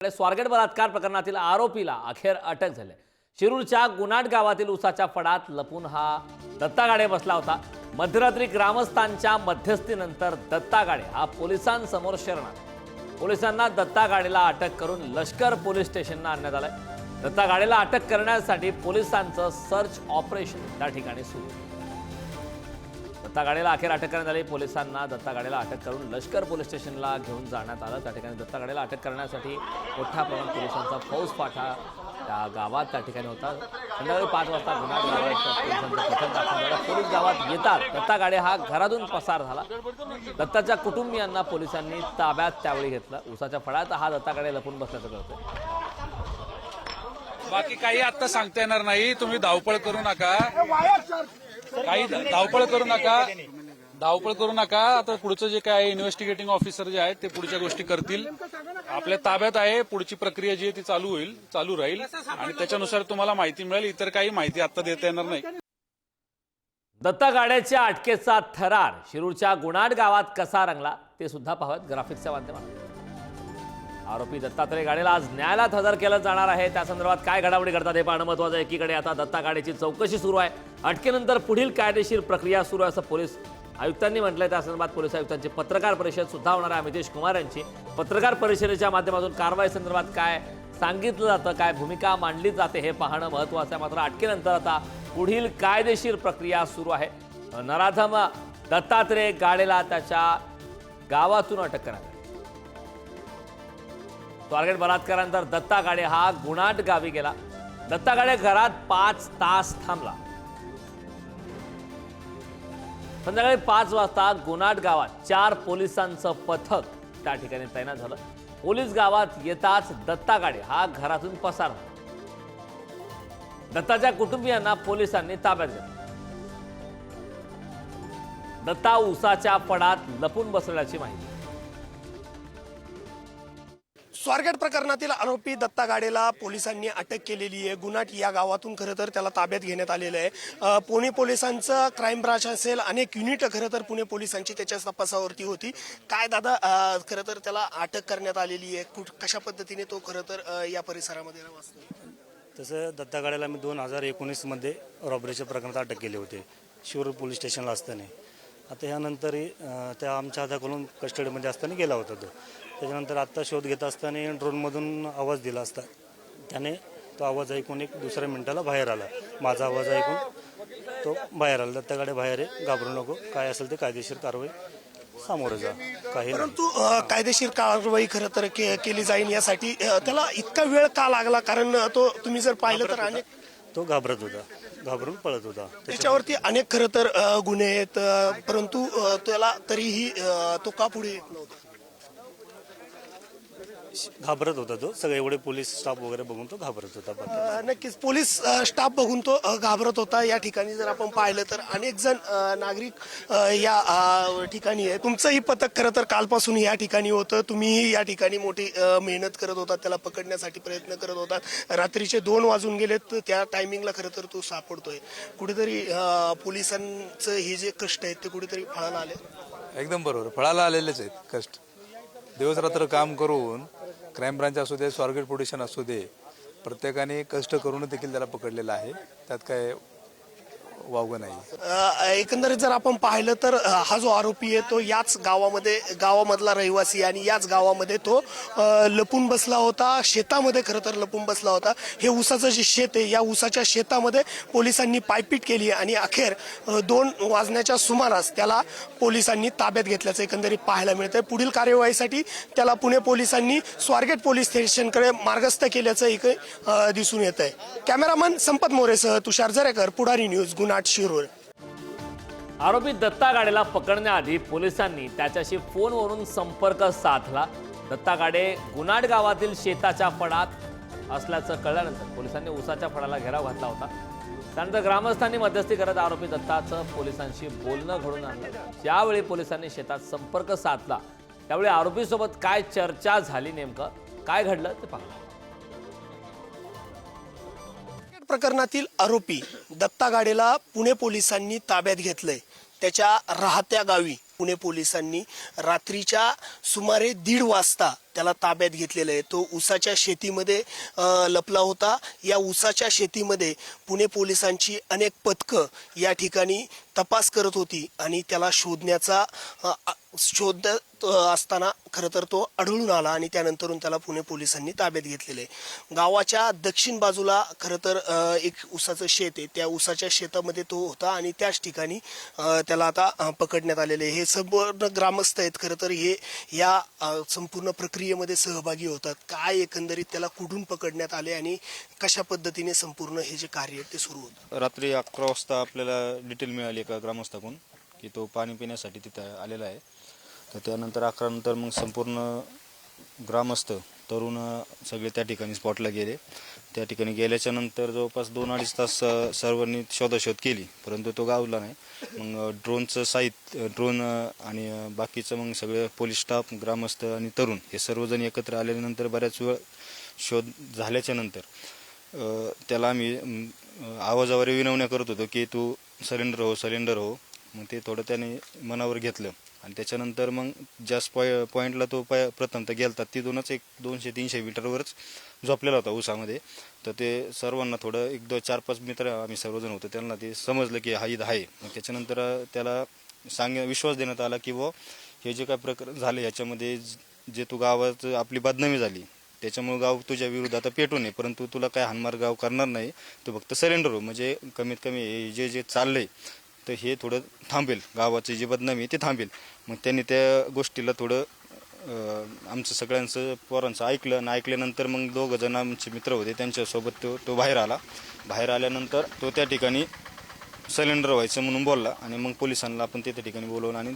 स्वारगेट बलात्कार प्रकरणातील आरोपीला अखेर अटक झाली। शिरूरच्या गुनाट गावातील उसाच्या फडात लपून हा दत्ता गाडे बसला होता। मध्यरात्री ग्रामस्थांच्या मध्यस्थीनंतर दत्ता गाडे हा पोलिसांसमोर शरण आला। पोलिसांना दत्ता गाडेला अटक करून लष्कर पोलीस स्टेशनला आणण्यात आले। दत्ता गाडेला अटक करण्यासाठी पोलिसांचं सर्च ऑपरेशन त्या ठिकाणी सुरू आहे। दत्ता गाडेला अखेर अटक करण्यात आली। पोलिसांना दत्ता गाडेला अटक करून लष्कर पोलीस स्टेशनला घेऊन जाण्यात आलं। त्या ठिकाणी दत्ता गाडेला अटक करण्यासाठी मोठ्या प्रमाणात पोलिसांचा फौजफाटा त्या गावात त्या ठिकाणी होता। संध्याकाळी 5 वाजता गुन्हा गावात पोलिसांचं पथक दाखल झालं। पोलीस गावात येतात दत्ता गाडे हा घरातून पसार झाला। दत्ताच्या कुटुंबियांना पोलिसांनी ताब्यात त्यावेळी घेतलं। उसाच्या फडात हा दत्ता गाडे लपून बसल्याचं कळतं। बाकी काही आता सांगता येणार नाही। तुम्ही धावपळ करू नका, काही धावपळ करू नका। आता पुढचं जे काय इन्व्हेस्टिगेटिंग ऑफिसर जे आहेत ते पुढच्या गोष्टी करतील। आपल्या ताब्यात आहे, पुढची प्रक्रिया जी आहे ती चालू राहील आणि त्याच्यानुसार तुम्हाला माहिती मिळेल। इतर काही माहिती आता देता येणार नाही। दत्ता गाड्याच्या अटकेचा थरार शिरूरच्या गुनाट गावात कसा रंगला ते सुद्धा पाहत ग्राफिक्सच्या माध्यमातून। आरोपी दत्तात्रय गाडेला आज न्यायालयात हजर केलं जाणार आहे। त्या संदर्भात काय घडामोडी घडतात हे पाहणं महत्त्वाचं आहे। एकीकडे आता दत्ता गाडेची चौकशी सुरू आहे। अटकेनंतर पुढील कायदेशीर प्रक्रिया सुरू आहे असं पोलीस आयुक्तांनी म्हटलंय। त्या संदर्भात पोलीस आयुक्तांची पत्रकार परिषद सुद्धा होणार आहे। अमितेश कुमार यांची पत्रकार परिषदेच्या माध्यमातून कारवाई संदर्भात काय सांगितलं जातं, काय भूमिका मांडली जाते हे पाहणं महत्त्वाचं आहे। मात्र अटकेनंतर आता पुढील कायदेशीर प्रक्रिया सुरू आहे। नराधम दत्तात्रय गाडेला त्याच्या गावातून अटक करण्यात आली। स्वारगेट बलात्कारानंतर दत्ता गाडे हा गुनाट गावी गेला। दत्ता गाडे घरात 5 तास थांबला। संध्याकाळी 5 वाजता गुनाट गावात 4 पोलिसांचं पथक त्या ठिकाणी तैनात झालं। पोलीस गावात येताच दत्ता गाडे हा घरातून पसार झाला। दत्ताच्या कुटुंबियांना पोलिसांनी ताब्यात घेतलं। दत्ता उसाच्या फडात लपून बसल्याची माहिती। स्वारगेट प्रकरणातील आरोपी दत्ता गाडेला पोलिसांनी अटक केलेली आहे। गुनाट या गावातून खरं तर त्याला ताब्यात घेण्यात आलेलं आहे। पुणे पोलिसांचं क्राईम ब्रांच असेल, अनेक युनिट खरं तर पुणे पोलिसांची त्याच्या तपासावरती होती। काय दादा, खरं तर त्याला अटक करण्यात आलेली आहे, कशा पद्धतीने तो खरं तर या परिसरामध्ये वाचतो? तसं दत्ता गाडेला मी 2019 मध्ये रॉबरीच्या प्रकरणात अटक केली होती शिरूर पोलीस स्टेशनला असताना। आता ह्यानंतर त्या आमच्या हाताकडून कस्टडीमध्ये असताना गेला होता तो। त्याच्यानंतर आत्ता शोध घेत असताना ड्रोनमधून आवाज दिला असता, त्याने तो आवाज ऐकून एक दुसऱ्या मिनिटाला बाहेर आला। माझा आवाज ऐकून तो बाहेर आला। दत्ता गाडे बाहेर आहे, घाबरू नको, काय असेल ते कायदेशीर कारवाई सामोरं जा। काही परंतु कायदेशीर कारवाई खरं तर केली जाईल यासाठी त्याला इतका वेळ का लागला? कारण तो तुम्ही जर पाहिलं तर अनेक तो घाबरत होता, घाबरून पळत होता। त्याच्यावरती अनेक खरं तर गुन्हे आहेत, परंतु त्याला तरीही तो का पुढे येत नव्हता? घाबरत होता तो, सगळे एवढे पोलीस स्टाफ वगैरे बघून तो घाबरत होता। नक्कीच पोलीस स्टाफ बघून तो घाबरत होता। या ठिकाणी जर आपण पाहिलं तर अनेक जण नागरिक या ठिकाणी आहे। तुमचंही पथक खरं तर कालपासून या ठिकाणी होतं, तुम्हीही या ठिकाणी मोठी मेहनत करत होता, त्याला पकडण्यासाठी प्रयत्न करत होतात। रात्रीचे 2 वाजून गेलेत, त्या टायमिंगला खरं तर तो सापडतोय। कुठेतरी पोलिसांचं हे जे कष्ट आहेत ते कुठेतरी फळाला आले। एकदम बरोबर, फळाला आलेलेच आहेत कष्ट। दिवस रात्र काम करून क्राईम ब्रांच असू दे, स्वारगेट पोलीस स्टेशन असू दे, प्रत्येकाने कष्ट करून देखील त्याला पकडलेला आहे। त्यात काय वावगं नाही। एकंदरीत जर आपण पाहिलं तर हा जो आरोपी आहे तो याच गावामधला रहिवासी आणि याच गावामध्ये तो लपून बसला होता, शेतामध्ये खरं तर लपून बसला होता। हे ऊसाचं जे शेत आहे, या ऊसाच्या शेतामध्ये पोलिसांनी पायपीट केली आणि अखेर 2 वाजण्याच्या सुमारास त्याला पोलिसांनी ताब्यात घेतल्याचं एकंदरीत पाहायला मिळतंय। पुढील कार्यवाहीसाठी त्याला पुणे पोलिसांनी स्वारगेट पोलीस स्टेशनकडे मार्गस्थ केल्याचं एक दिसून येत आहे। कॅमेरामन संपत मोरेसह तुषार जरेकर, पुढारी न्यूज, गुनाट, शिरूर। आरोपी दत्ता गाडेला पकडण्याआधी पोलिसांनी त्याच्याशी फोनवरून संपर्क साधला। दत्ता गाडे गुनाट गावातील शेताच्या फडात असल्याचं कळल्यानंतर पोलिसांनी उसाच्या फडाला घेराव घातला होता। त्यानंतर ग्रामस्थांनी मध्यस्थी करत आरोपी दत्ताचं पोलिसांशी बोलणं घडून आणलं। ज्यावेळी पोलिसांनी शेतात संपर्क साधला त्यावेळी आरोपीसोबत काय चर्चा झाली, नेमकं काय घडलं ते पाहू। प्रकरणातील आरोपी दत्ता गाडेला पुणे पोलिसांनी ताब्यात घेतलंय। त्याच्या राहत्या गावी पुणे पोलिसांनी रात्रीच्या सुमारे 1:30 वाजता त्याला ताब्यात घेतलेलं आहे. तो ऊसाच्या शेतीमध्ये लपला होता. या ऊसाच्या शेतीमध्ये पुणे पोलिसांची अनेक पथकं या ठिकाणी तपास करत होती आणि त्याला शोध असताना खरं तर तो आढळून आला आणि त्यानंतरून त्याला पुणे पोलिसांनी ताब्यात घेतलेलं आहे. गावाच्या दक्षिण बाजूला खरं तर एक ऊसाचं शेत आहे. त्या ऊसाच्या शेतामध्ये तो होता आणि त्याच ठिकाणी त्याला आता पकडण्यात आलेले आहे. हे संपूर्ण ग्रामस्थ आहेत खरं तर हे या संपूर्ण प्रक्रियेमध्ये सहभागी होतात. काय एकंदरीत त्याला कुठून पकडण्यात आले आणि कशा पद्धतीने संपूर्ण हे जे कार्य आहे ते सुरू होतं. रात्री 11 वाजता आपल्याला डिटेल मिळाली एका ग्रामस्थाकडून की तो पाणी पिण्यासाठी तिथं आलेला आहे. तर त्यानंतर 11 नंतर मग संपूर्ण ग्रामस्थ तरुण सगळे त्या ठिकाणी स्पॉटला गेले. त्या ठिकाणी गेल्याच्या नंतर जवळपास 2-2.5 तास सर्वांनी शोधाशोध केली, परंतु तो गावला नाही. मग ड्रोनचं साहित्य, ड्रोन आणि बाकीचं मग सगळे पोलीस स्टाफ, ग्रामस्थ आणि तरुण हे सर्वजण एकत्र आल्यानंतर बऱ्याच वेळ शोध झाल्याच्या नंतर त्याला आम्ही आवाजावर विनवण्या करत होतो की तू सरेंडर हो. मग ते थोडं त्याने मनावर घेतलं आणि त्याच्यानंतर मग ज्या पॉईंटला तो प्रथमतः गेलता तिथूनच एक 200-300 मीटरवरच झोपलेला होता ऊसामध्ये. तर ते सर्वांना थोडं 1-2-4-5 मित्र आम्ही सर्वजण होतो, त्यांना ते समजलं की हा इथं आहे. मग त्याच्यानंतर त्याला विश्वास देण्यात आला की हे जे काय प्रकरण झाले याच्यामध्ये जे तू गावात आपली बदनामी झाली त्याच्यामुळे गाव तुझ्या विरुद्ध आता पेटून आहे, परंतु तुला काय हानमार गाव करणार नाही, तू फक्त सरेंडर हो. म्हणजे कमीत कमी हे जे चाललंय तर हे थोडं थांबेल, गावाची जी बदनामी ते थांबेल. मग त्यांनी त्या गोष्टीला थोडं आमचं सगळ्यांचं पोरांचं ऐकलं आणि ऐकल्यानंतर मग 2 जण आमचे मित्र होते त्यांच्यासोबत तो बाहेर आला. बाहेर आल्यानंतर तो त्या ठिकाणी सरेंडर व्हायचं म्हणून बोलला आणि मग पोलिसांना आपण त्या ठिकाणी बोलवलं आणि